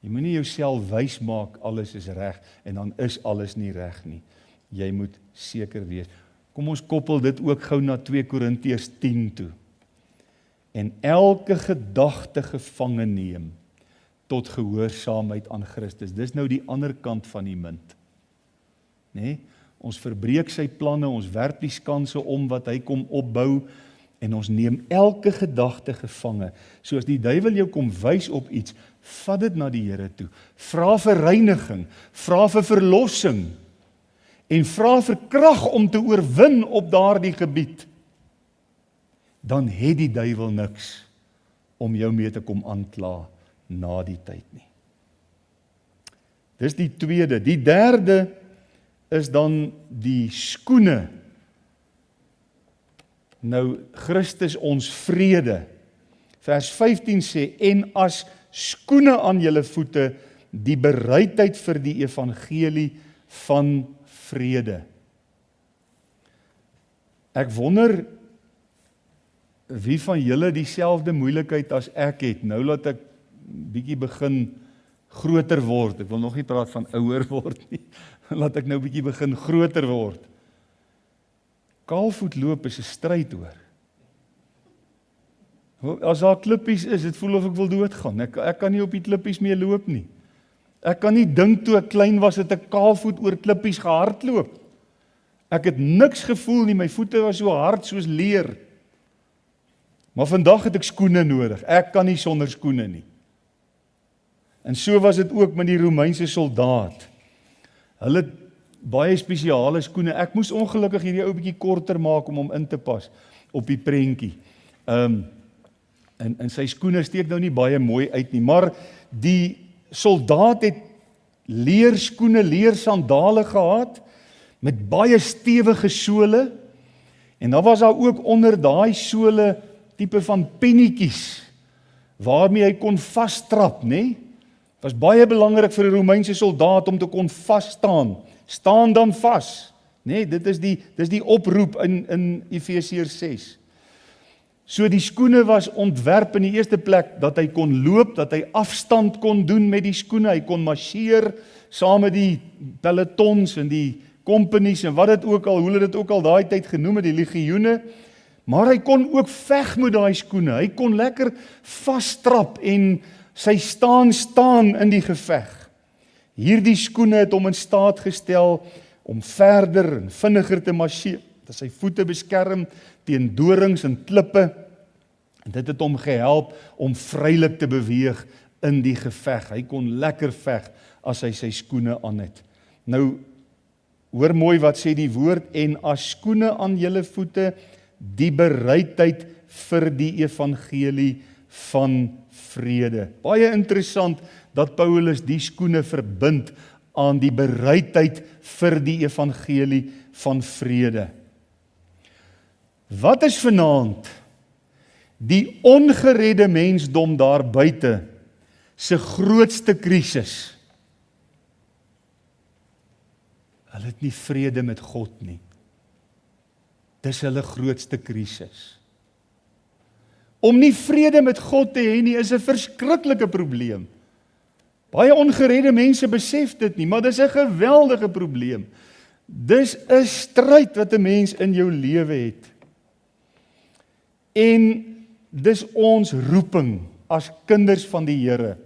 Jy moet nie jouself wys maak, alles is reg, en dan is alles nie reg nie. Jy moet seker wees. Kom ons koppel dit ook gou na 2 Korintiërs 10 toe. En elke gedagte gevange neem, tot gehoorsaamheid aan Christus. Dis nou die ander kant van die munt. Nee? Ons verbreek sy planne, ons werp die skanse om wat hy kom opbou, en ons neem elke gedagte gevange. So as die duiwel jou kom wys op iets, vat dit na die Here toe. Vra vir reiniging, vra vir verlossing, en vra vir krag om te oorwin op daardie gebied. Dan het die duiwel niks om jou mee te kom aankla na die tyd nie. Dis die tweede. Die derde is dan die skoene. Nou, Christus ons vrede. Vers 15 sê, en as skoene aan julle voete, die bereidheid vir die evangelie van vrede. Ek wonder, wie van julle dieselfde moeilikheid as ek het, nou laat ek bietjie begin groter word, ek wil nog nie praat van ouer word nie, laat ek nou bietjie begin groter word. Kaalvoet loop is 'n stryd hoor. As daar klippies is, dit voel of ek wil doodgaan, ek kan nie op die klippies mee loop nie. Ek kan nie dink toe ek klein was, het ek kaalvoet oor klippies gehardloop. Ek het niks gevoel nie, my voete was so hard soos leer. Maar vandag het ek skoene nodig, ek kan nie sonder skoene nie. En so was dit ook met die Romeinse soldaat. Hulle het baie spesiale skoene, ek moes ongelukkig hierdie ou bietjie korter maak om hom in te pas op die prentjie. En sy skoene steek nou nie baie mooi uit nie, maar die soldaat het leerskoene, leersandale gehad, met baie stewige sole, en dan was daar ook onder daai sole tipe van pennetjies, waarmee hy kon vasstrap, né? Was baie belangrik vir 'n Romeinse soldaat om te kon vasstaan. Staan dan vas, né? Dit is die oproep in Efesiërs 6. So die skoene was ontwerp in die eerste plek dat hy kon loop, dat hy afstand kon doen met die skoene, hy kon marcheer saam met die pelotons en die companies en wat dit ook al, hoe hulle dit ook al daai tyd genoem het, die legioene. Maar hy kon ook veg met daai skoene. Hy kon lekker vasstrap en sy staan in die geveg. Hierdie skoene het hom in staat gestel om verder en vinniger te marcheer, dat sy voete beskerm teen dorings en klippe. En dit het hom gehelp om vrylik te beweeg in die geveg. Hy kon lekker veg as hy sy skoene aan het. Nou, hoor mooi wat sê die woord, en as skoene aan julle voete, die bereidheid vir die evangelie van vrede. Baie interessant dat Paulus die skoene verbind aan die bereidheid vir die evangelie van vrede. Wat is vanaand die ongeredde mensdom daar buite se grootste krisis? Hulle het nie vrede met God nie. Dis hulle grootste krisis. Om nie vrede met God te hê nie is 'n verskriklike probleem. Baie ongeredde mense besef dit nie, maar dis 'n geweldige probleem. Dis 'n stryd wat 'n mens in jou lewe het. En dis ons roeping as kinders van die Here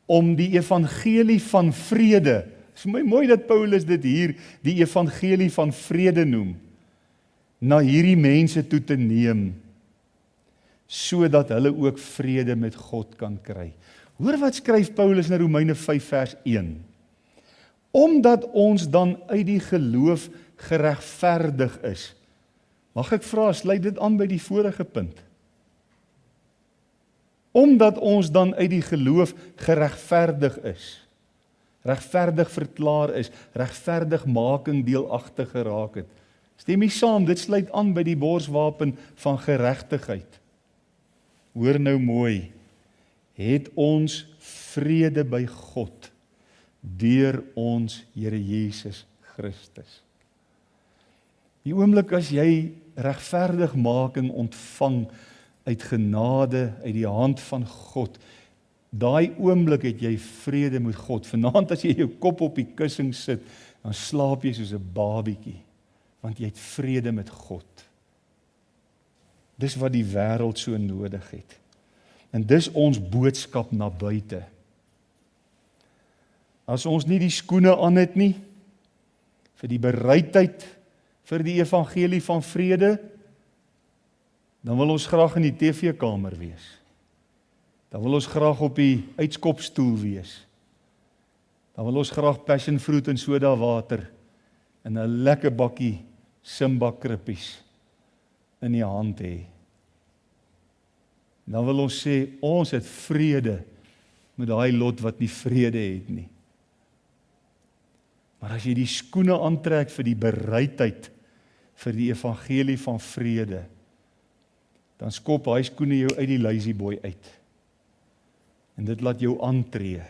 om die evangelie van vrede. Dit is mooi dat Paulus dit hier die evangelie van vrede noem, na hierdie mense toe te neem, sodat hulle ook vrede met God kan kry. Hoor wat skryf Paulus in Romeine 5 vers 1. Omdat ons dan uit die geloof geregverdig is. Mag ek vra, sluit dit aan by die vorige punt? Omdat ons dan uit die geloof geregverdig is. regverdig verklaar is, regverdigmaking deelagtig geraak het. Stem nie saam, dit sluit aan by die borswapen van geregtigheid. Hoor nou mooi, het ons vrede by God deur ons Here Jesus Christus. Die oomblik as jy regverdigmaking ontvang uit genade, uit die hand van God, daai oomblik het jy vrede met God. Vanaand as jy jou kop op die kussing sit, dan slaap jy soos 'n babietjie, want jy het vrede met God. Dis wat die wêreld so nodig het. En dis ons boodskap na buite. As ons nie die skoene aan het nie, vir die bereidheid vir die evangelie van vrede, dan wil ons graag in die TV-kamer wees. Dan wil ons graag op die uitskopstoel wees. Dan wil ons graag passion fruit en soda water en 'n lekker bakkie Simba krippies in die hand hê. Dan wil ons sê, ons het vrede met daai lot wat nie vrede het nie. Maar as jy die skoene aantrek vir die bereidheid vir die evangelie van vrede, dan skop hy skoene jou uit die lazy boy uit. En dit laat jou aantree.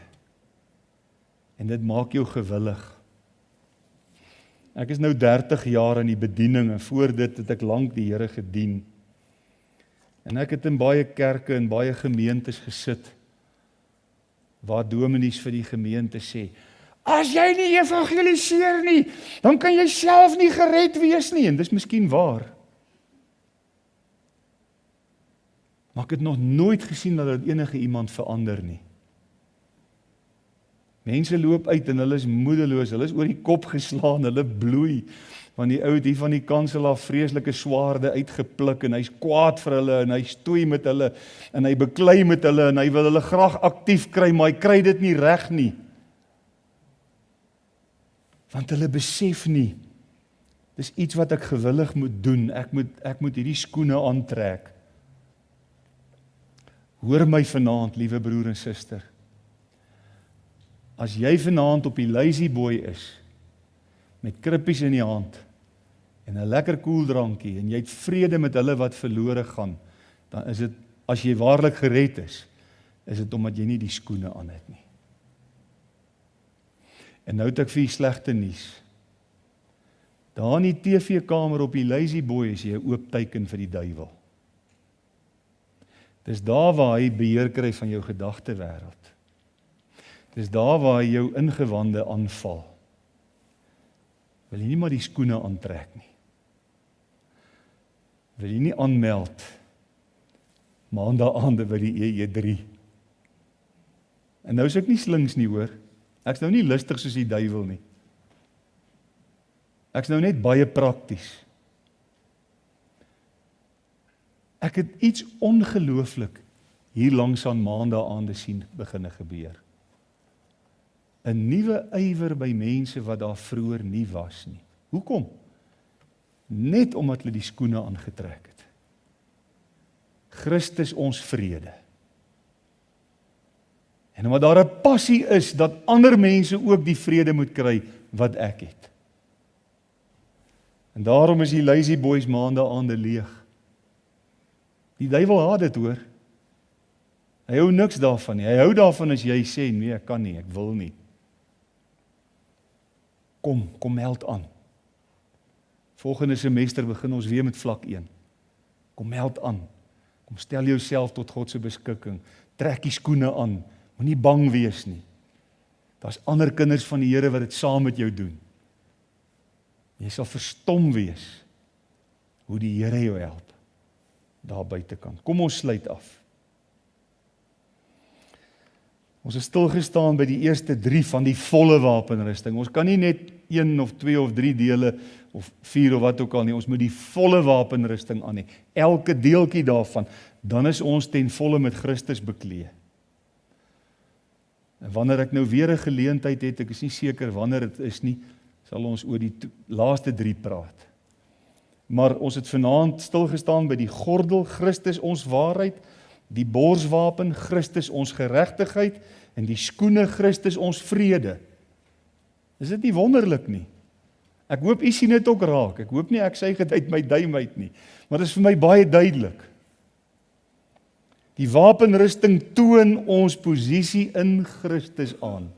En dit maak jou gewillig. Ek is nou 30 jaar in die bediening en voor dit het ek lank die Here gedien. En ek het in baie kerke en baie gemeentes gesit waar dominees vir die gemeente sê, as jy nie evangeliseer nie, dan kan jy self nie gered wees nie. En dis miskien waar. Maar ek het nog nooit gesien dat enige iemand verander nie. Mense loop uit en hulle is moedeloos, hulle is oor die kop geslaan, hulle bloei, want die ou het hier van die kansel af vreeslike swaarde uitgepluk en hy's kwaad vir hulle en hy stoei met hulle en hy beklei met hulle en hy wil hulle graag aktief kry, maar hy kry dit nie reg nie. Want hulle besef nie, dis iets wat ek gewillig moet doen, ek moet hierdie skoene aantrek. Hoor my vanaand, liewe broer en suster. As jy vanaand op die lazy boy is, met krippies in die hand, en 'n lekker koeldrankie, en jy het vrede met hulle wat verlore gaan, dan is dit, as jy waarlik gered is dit omdat jy nie die skoene aan het nie. En nou het ek vir jy slegte nuus. Daar in die TV-kamer op die lazy boy is jy 'n oop teiken vir die duiwel. Dis daar waar hy beheer kry van jou gedagtewêreld. Dis daar waar hy jou ingewande aanval. Wil jy nie maar die skoene aantrek nie? Wil jy nie aanmeld maandagaande by die EE3? En nou is ek nie slinks nie hoor. Ek's nou nie lustig soos die duiwel nie. Ek's nou net baie prakties. Ek het iets ongelooflik hier langs aan maandagaande sien beginne gebeur. 'n Nuwe ywer by mense wat daar vroeër nie was nie. Hoekom? Net omdat hulle die skoene aangetrek het. Christus ons vrede. En omdat daar 'n passie is dat ander mense ook die vrede moet kry wat ek het. En daarom is die lazy boys maandagaande leeg. Die duiwel haat dit hoor. Hy hou niks daarvan nie. Hy hou daarvan as jy sê, nee, ek kan nie, ek wil nie. Kom meld aan. Volgende semester begin ons weer met vlak 1. Kom meld aan. Kom stel jouself tot God se beskikking. Trek die skoene aan. Moenie bang wees nie. Daar's ander kinders van die Here wat dit saam met jou doen. Jy sal verstom wees hoe die Here jou help daar buitekant. Kom ons sluit af. Ons het stilgestaan by die eerste 3 van die volle wapenrusting. Ons kan nie net 1 of 2 of 3 dele of 4 of wat ook al nie. Ons moet die volle wapenrusting aan hê. Elke deeltjie daarvan, dan is ons ten volle met Christus bekleed. En wanneer ek nou weer 'n geleentheid het, ek is nie seker wanneer dit is nie, sal ons oor die laaste 3 praat. Maar ons het vanaand stilgestaan by die gordel, Christus ons waarheid, die borswapen, Christus ons geregtigheid, en die skoene, Christus ons vrede. Is dit nie wonderlik nie? Ek hoop u sien dit ook raak. Ek hoop nie ek sê dit uit my duim uit nie, maar dit is vir my baie duidelik. Die wapenrusting toon ons posisie in Christus aan.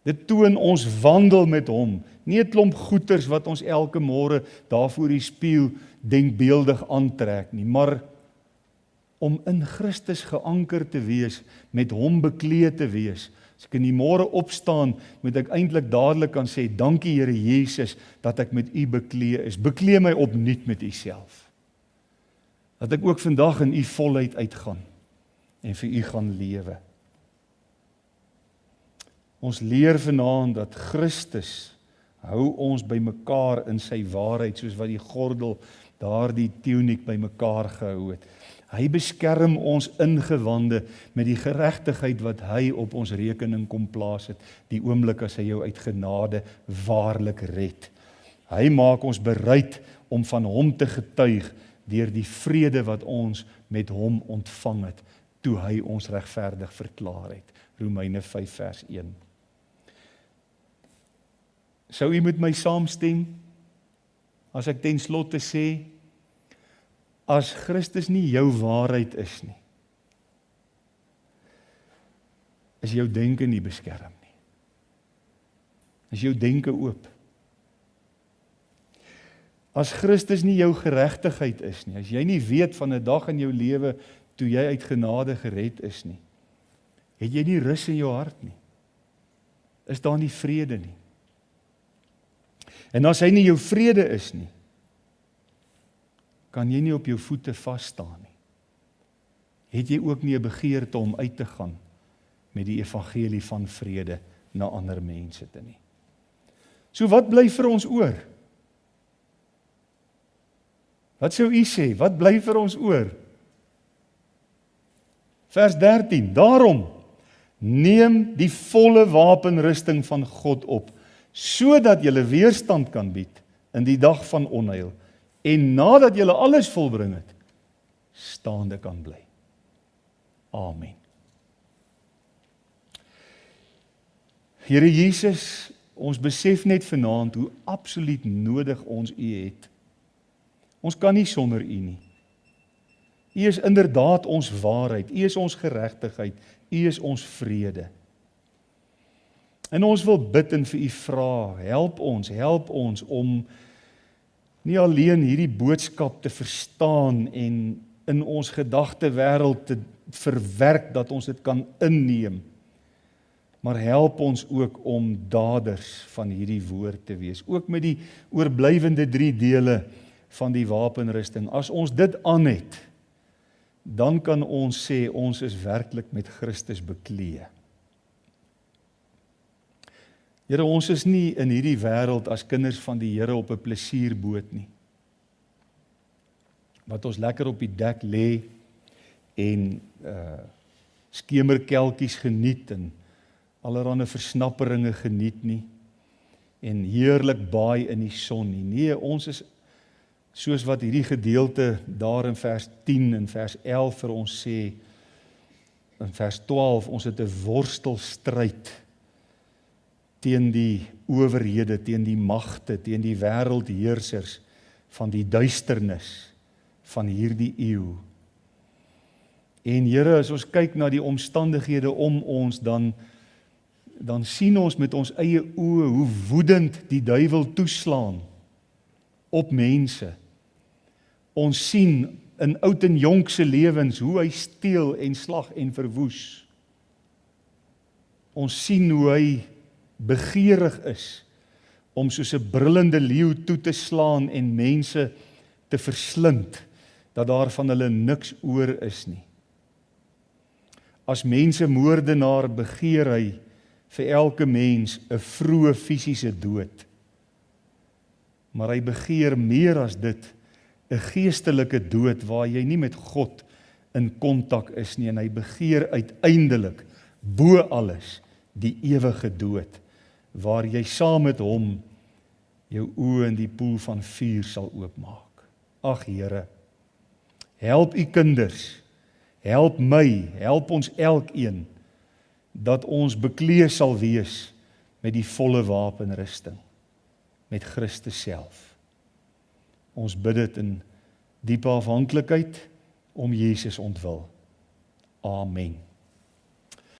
Dit toon ons wandel met hom, nie 'n klomp goeters wat ons elke môre daar voor die spieël denkbeeldig aantrek nie, maar om in Christus geanker te wees, met hom bekleed te wees. As ek in die môre opstaan, moet ek eintlik dadelik kan sê, dankie Here Jesus, dat ek met u bekleed is. Bekleed my opnuut met u self. Dat ek ook vandag in u volheid uitgaan en vir u gaan lewe. Ons leer vanaand dat Christus hou ons by mekaar in sy waarheid, soos wat die gordel daardie tuniek by mekaar gehou het. Hy beskerm ons ingewande met die geregtigheid wat hy op ons rekening kom plaas het, die oomblik as hy jou uit genade waarlik red. Hy maak ons bereid om van hom te getuig deur die vrede wat ons met hom ontvang het, toe hy ons regverdig verklaar het. Romeine 5 vers 1. Sou u met my saamstem, as ek ten slotte sê, as Christus nie jou waarheid is nie, is jou denke nie beskerm nie. Is jou denke oop. As Christus nie jou geregtigheid is nie, as jy nie weet van 'n dag in jou lewe toe jy uit genade gered is nie, het jy nie rus in jou hart nie. Is daar nie vrede nie. En as hy nie jou vrede is nie, kan jy nie op jou voete vas staan nie. Het jy ook nie 'n begeerte om uit te gaan met die evangelie van vrede na ander mense te nie. So wat bly vir ons oor? Wat sou u sê? Wat bly vir ons oor? Vers 13. Daarom, neem die volle wapenrusting van God op, sodat julle weerstand kan bied in die dag van onheil, en nadat julle alles volbring het, staande kan bly. Amen. Here Jesus, ons besef net vanaand hoe absoluut nodig ons u het. Ons kan nie sonder u nie. U is inderdaad ons waarheid, u is ons geregtigheid, u is ons vrede. En ons wil bid en vir u vra, help ons om nie alleen hierdie boodskap te verstaan en in ons gedagtewêreld te verwerk dat ons dit kan inneem, maar help ons ook om daders van hierdie woord te wees, ook met die oorblywende 3 dele van die wapenrusting. As ons dit aan het, dan kan ons sê ons is werklik met Christus bekleed. Here, ons is nie in hierdie wêreld as kinders van die Here op 'n plesierboot nie, wat ons lekker op die dek lê en skemerkelkies geniet en allerlei versnapperinge geniet nie, en heerlik baai in die son nie. Nee, ons is soos wat hierdie gedeelte daar in vers 10 en vers 11 vir ons sê, in vers 12, ons het 'n worstelstryd teen die owerhede, teen die magte, teen die wêreldheersers van die duisternis van hierdie eeu. En Here, as ons kyk na die omstandighede om ons, dan sien ons met ons eie oë hoe woedend die duiwel toeslaan op mense. Ons sien in oud en jonk se lewens hoe hy steel en slag en verwoes. Ons sien hoe hy begeerig is om soos 'n brullende leeu toe te slaan en mense te verslind, dat daar van hulle niks oor is nie. As mensemoordenaar begeer hy vir elke mens 'n vroeë fisiese dood. Maar hy begeer meer as dit, 'n geestelike dood waar jy nie met God in kontak is nie, en hy begeer uiteindelik bo alles die ewige dood, waar jy saam met hom jou oë in die poel van vuur sal oopmaak. Ag Here, help u kinders, help my, help ons elkeen, dat ons bekleed sal wees met die volle wapenrusting, met Christus self. Ons bid dit in diepe afhanklikheid om Jesus ontwil. Amen.